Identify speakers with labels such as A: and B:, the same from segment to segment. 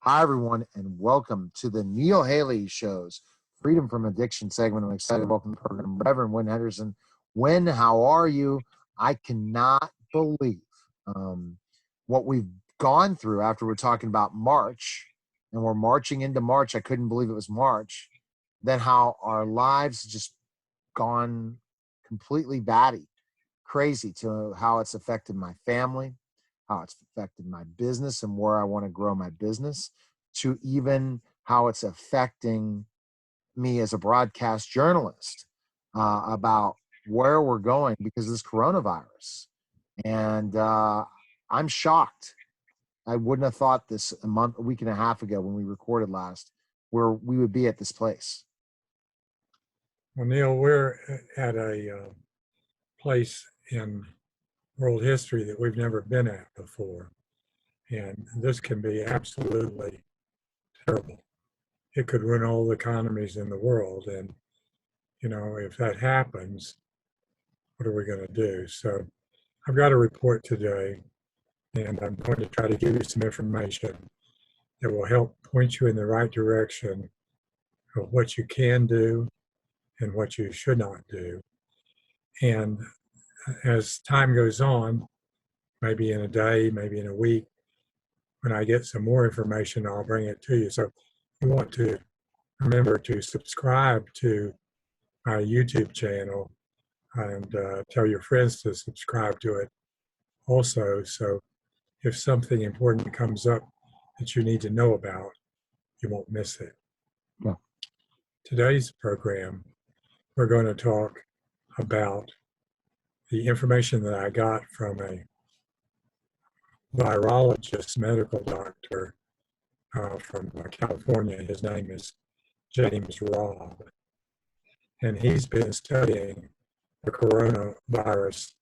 A: Hi, everyone, and welcome to the Neil Haley Show's Freedom from Addiction segment. I'm excited to welcome to the program Reverend Winn Henderson. Winn, how are you? I cannot believe what we've gone through after we're talking about March, and we're marching into March. I couldn't believe it was March. Then how our lives just gone completely batty, crazy to how it's affected my family, how it's affected my business and where I want to grow my business, to even how it's affecting me as a broadcast journalist about where we're going because of this coronavirus. And I'm shocked. I wouldn't have thought this a week and a half ago when we recorded last, where we would be at this place.
B: Well, Neil, we're at a place in world history that we've never been at before. And this can be absolutely terrible. It could ruin all the economies in the world. And, if that happens, what are we going to do? So I've got a report today, and I'm going to try to give you some information that will help point you in the right direction of what you can do and what you should not do. And as time goes on, maybe in a day, maybe in a week, when I get some more information, I'll bring it to you. So you want to remember to subscribe to my YouTube channel and tell your friends to subscribe to it also. So if something important comes up that you need to know about, you won't miss it.
A: Yeah.
B: Today's program, we're going to talk about the information that I got from a virologist, medical doctor from California. His name is James Robb. And he's been studying the coronavirus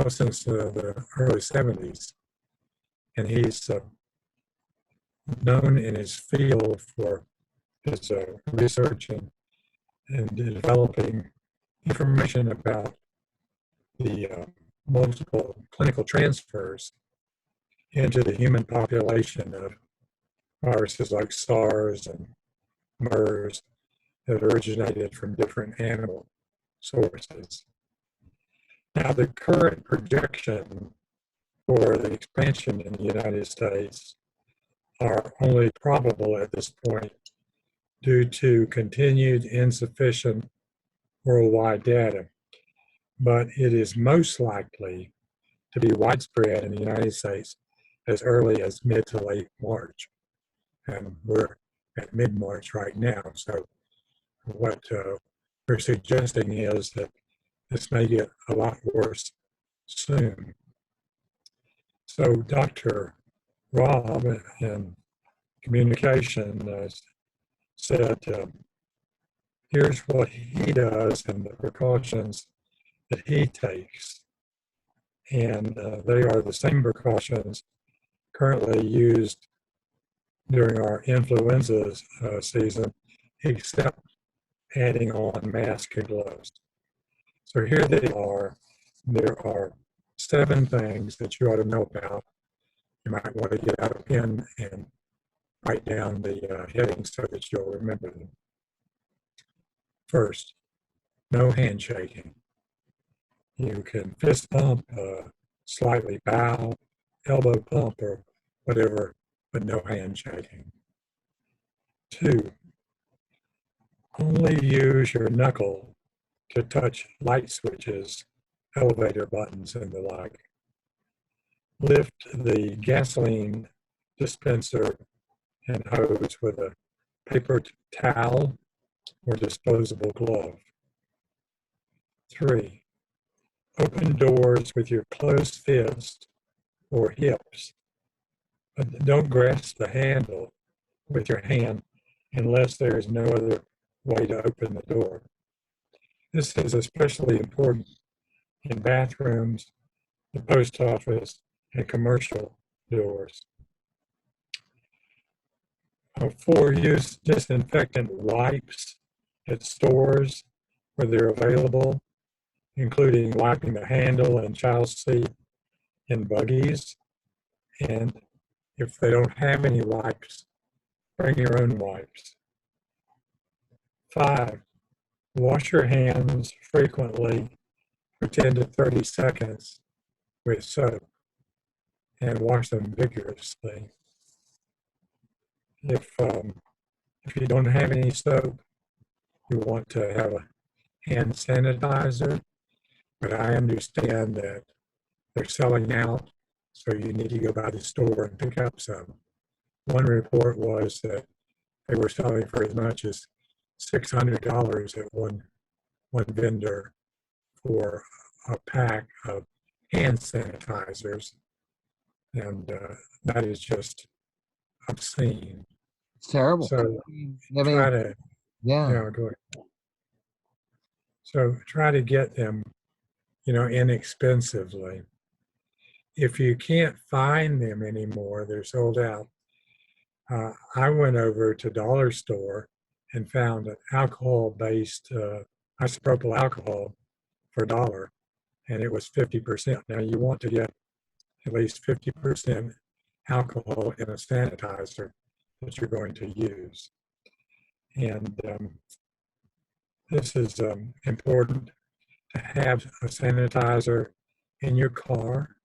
B: since the early 70s. And he's known in his field for his research and developing information about the multiple clinical transfers into the human population of viruses like SARS and MERS that originated from different animal sources. Now, the current projection for the expansion in the United States are only probable at this point due to continued insufficient worldwide data, but it is most likely to be widespread in the United States as early as mid to late March. And we're at mid-March right now. So what we're suggesting is that this may get a lot worse soon. So Dr. Robb in communication said, here's what he does and the precautions that he takes. And they are the same precautions currently used during our influenza season, except adding on masks and gloves. So here they are. There are 7 things that you ought to know about. You might want to get out a pen and write down the headings so that you'll remember them. First, no handshaking. You can fist bump, slightly bow, elbow pump, or whatever, but no handshaking. 2, only use your knuckle to touch light switches, elevator buttons, and the like. Lift the gasoline dispenser and hose with a paper towel or disposable glove. 3, open doors with your closed fist or hips, but don't grasp the handle with your hand unless there is no other way to open the door. This is especially important in bathrooms, the post office, and commercial doors. 4, use disinfectant wipes at stores where they're available, including wiping the handle and child seat in buggies and If they don't have any wipes, bring your own wipes. 5, wash your hands frequently for 10 to 30 seconds with soap and wash them vigorously. If you don't have any soap, you want to have a hand sanitizer, but I understand that they're selling out, so you need to go by the store and pick up some. One report was that they were selling for as much as $600 at one vendor for a pack of hand sanitizers, and that is just obscene.
A: It's terrible.
B: So
A: I mean,
B: try to,
A: yeah.
B: go ahead. So try to get them, inexpensively. If you can't find them anymore, they're sold out. I went over to Dollar Store and found an alcohol-based isopropyl alcohol for $1, and it was 50%. Now you want to get at least 50% alcohol in a sanitizer that you're going to use. And this is important to have a sanitizer in your car,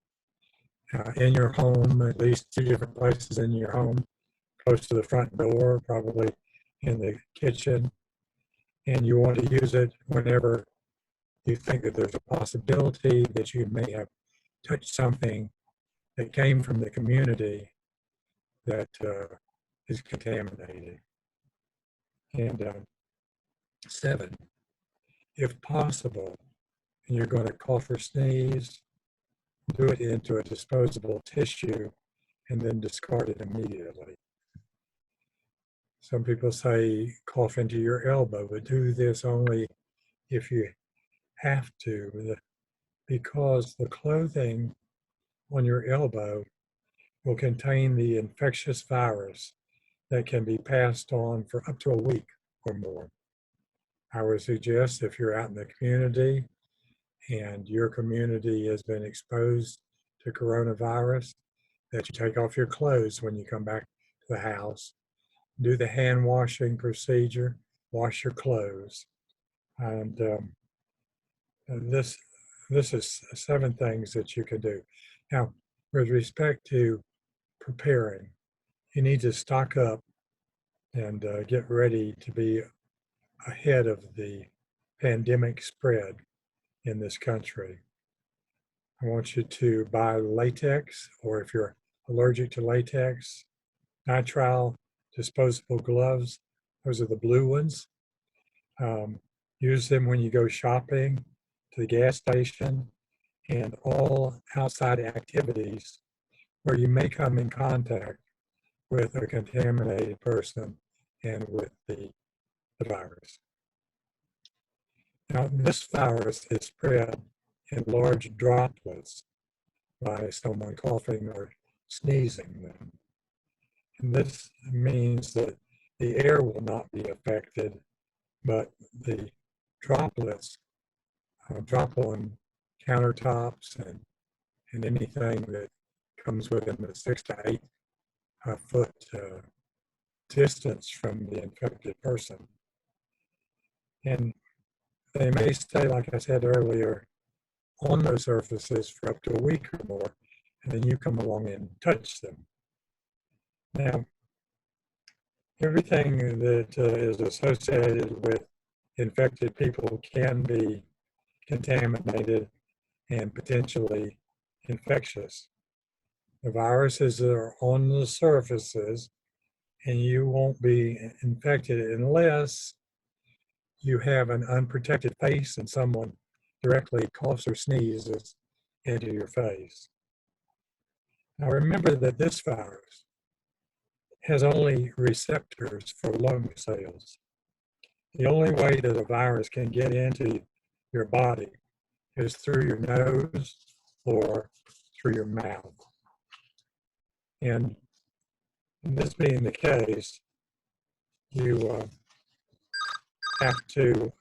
B: in your home, at least 2 different places in your home, close to the front door, probably in the kitchen. And you want to use it whenever you think that there's a possibility that you may have touched something that came from the community that is contaminated. And 7, if possible, and you're going to cough or sneeze, do it into a disposable tissue and then discard it immediately. Some people say cough into your elbow, but do this only if you have to, because the clothing on your elbow will contain the infectious virus that can be passed on for up to a week or more. I would suggest if you're out in the community and your community has been exposed to coronavirus, that you take off your clothes when you come back to the house, do the hand washing procedure, wash your clothes. And this is 7 things that you can do. Now, with respect to preparing, you need to stock up and get ready to be ahead of the pandemic spread in this country. I want you to buy latex, or if you're allergic to latex, nitrile disposable gloves. Those are the blue ones. Use them when you go shopping, to the gas station, and all outside activities where you may come in contact with a contaminated person and with the virus. Now, this virus is spread in large droplets by someone coughing or sneezing them. And this means that the air will not be affected, but the droplets drop on countertops and anything that comes within the 6 to 8 foot distance from the infected person. And they may stay, like I said earlier, on those surfaces for up to a week or more, and then you come along and touch them. Now, everything that is associated with infected people can be contaminated and potentially infectious. The viruses are on the surfaces, and you won't be infected unless you have an unprotected face and someone directly coughs or sneezes into your face. Now remember that this virus has only receptors for lung cells. The only way that a virus can get into your body is through your nose or through your mouth. And this being the case, you have to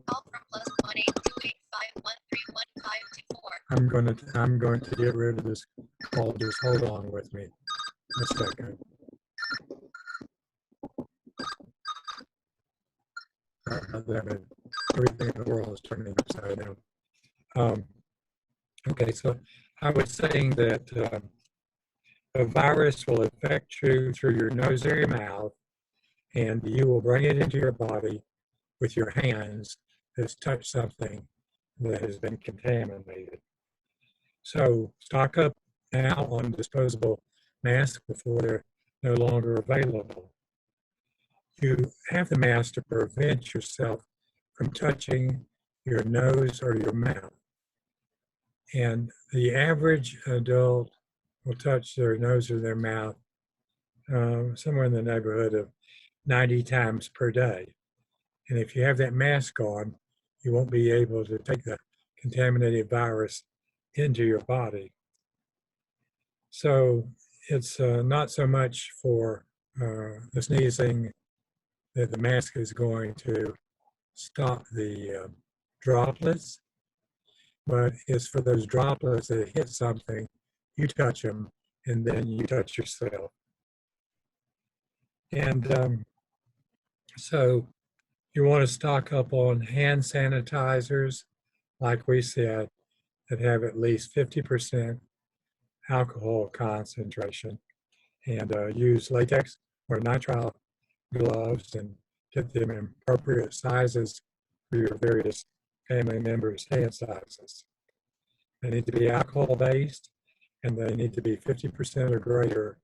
C: call from +18285131524.
B: I'm going to get rid of this call. Just hold on with me a second. Sorry about that, but everything in the world is turning upside down. Okay, so I was saying that a virus will affect you through your nose or your mouth, and you will bring it into your body with your hands that's touched something that has been contaminated. So stock up now on disposable masks before they're no longer available. You have the mask to prevent yourself from touching your nose or your mouth. And the average adult will touch their nose or their mouth somewhere in the neighborhood of 90 times per day. And if you have that mask on, you won't be able to take the contaminated virus into your body. So it's not so much for the sneezing that the mask is going to stop the droplets, but it's for those droplets that hit something, you touch them, and then you touch yourself. And so you want to stock up on hand sanitizers, like we said, that have at least 50% alcohol concentration, and use latex or nitrile gloves and get them in appropriate sizes for your various family members' hand sizes. They need to be alcohol-based, and they need to be 50% or greater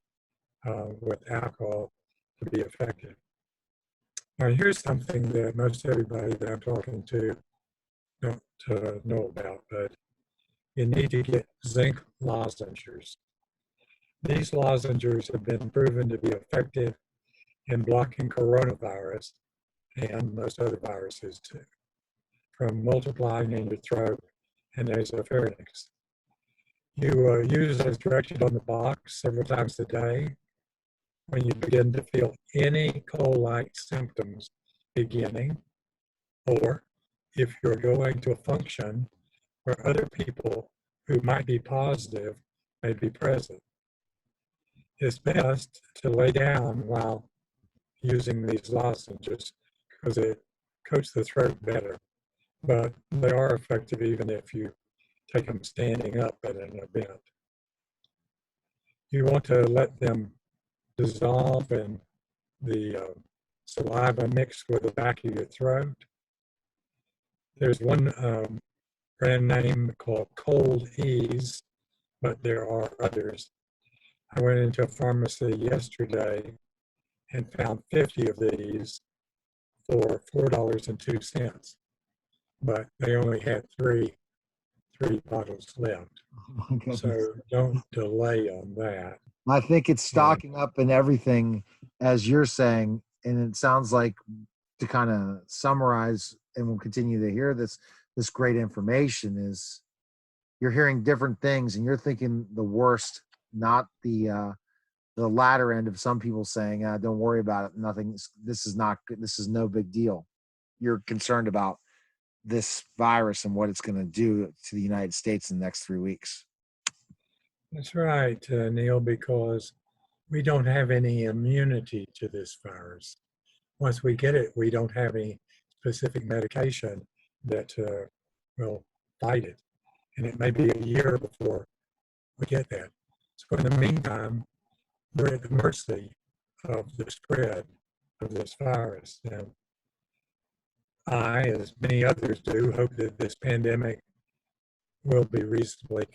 B: with alcohol to be effective. Now, here's something that most everybody that I'm talking to don't know about, but you need to get zinc lozenges. These lozenges have been proven to be effective in blocking coronavirus and most other viruses too, from multiplying in your throat and nasopharynx. You use as directed on the box several times a day. When you begin to feel any cold-like symptoms beginning, or if you're going to a function where other people who might be positive may be present. It's best to lay down while using these lozenges because it coats the throat better, but they are effective even if you take them standing up at an event. You want to let them dissolve in the saliva mixed with the back of your throat. There's one brand name called Cold Ease, but there are others. I went into a pharmacy yesterday and found 50 of these for $4.02, but they only had three bottles left.
A: Oh,
B: so don't delay on that.
A: I think it's stocking up in everything, as you're saying, and it sounds like, to kind of summarize, and we'll continue to hear this great information, is you're hearing different things and you're thinking the worst, not the latter end of some people saying, don't worry about it, nothing, this is not good, this is no big deal. You're concerned about this virus and what it's going to do to the United States in the next 3 weeks.
B: That's right, Neil, because we don't have any immunity to this virus. Once we get it, we don't have any specific medication that will fight it. And it may be a year before we get that. So in the meantime, we're at the mercy of the spread of this virus. And I, as many others do, hope that this pandemic will be reasonably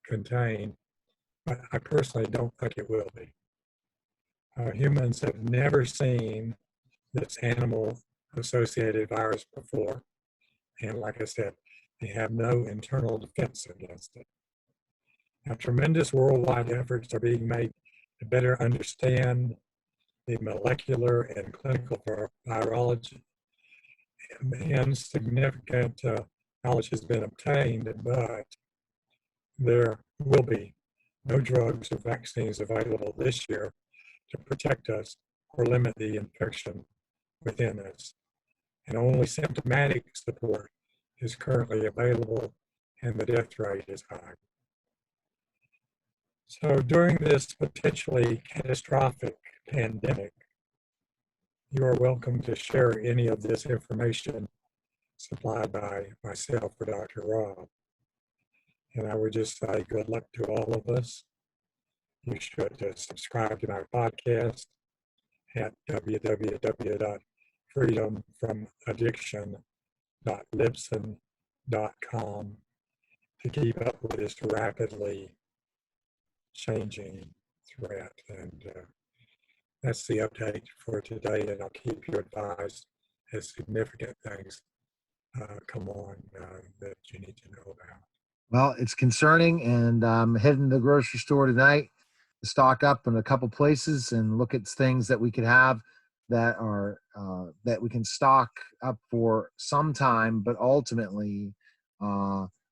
B: contained, but I personally don't think it will be. Humans have never seen this animal-associated virus before, and like I said, they have no internal defense against it. Now, tremendous worldwide efforts are being made to better understand the molecular and clinical virology, and significant knowledge has been obtained, but there will be no drugs or vaccines available this year to protect us or limit the infection within us. And only symptomatic support is currently available, and the death rate is high. So during this potentially catastrophic pandemic, you are welcome to share any of this information supplied by myself or Dr. Rob. And I would just say good luck to all of us. You should subscribe to my podcast at www.freedomfromaddiction.libsyn.com to keep up with this rapidly changing threat. And that's the update for today, and I'll keep you advised as significant things come on that you need to know about.
A: Well, it's concerning, and I'm heading to the grocery store tonight to stock up in a couple places and look at things that we could have that are that we can stock up for some time, but ultimately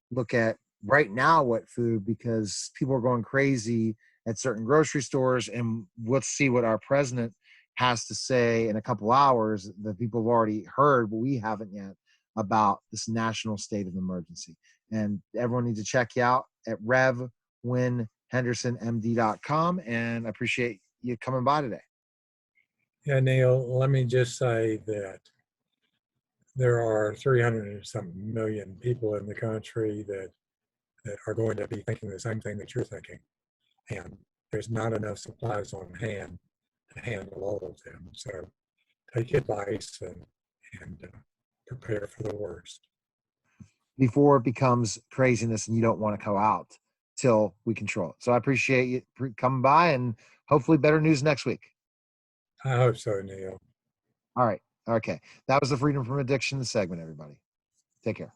A: look at right now what food, because people are going crazy at certain grocery stores, and let's see what our president has to say in a couple hours that people have already heard, but we haven't yet, about this national state of emergency. And everyone needs to check you out at RevWinnHendersonMD.com, and I appreciate you coming by today.
B: Yeah, Neil, let me just say that there are 300 and some million people in the country that are going to be thinking the same thing that you're thinking. And there's not enough supplies on hand to handle all of them. So take advice and prepare for the worst.
A: Before it becomes craziness and you don't want to go out till we control it. So I appreciate you coming by, and hopefully better news next week.
B: I hope so, Neil.
A: All right. Okay. That was the Freedom from Addiction segment, everybody. Take care.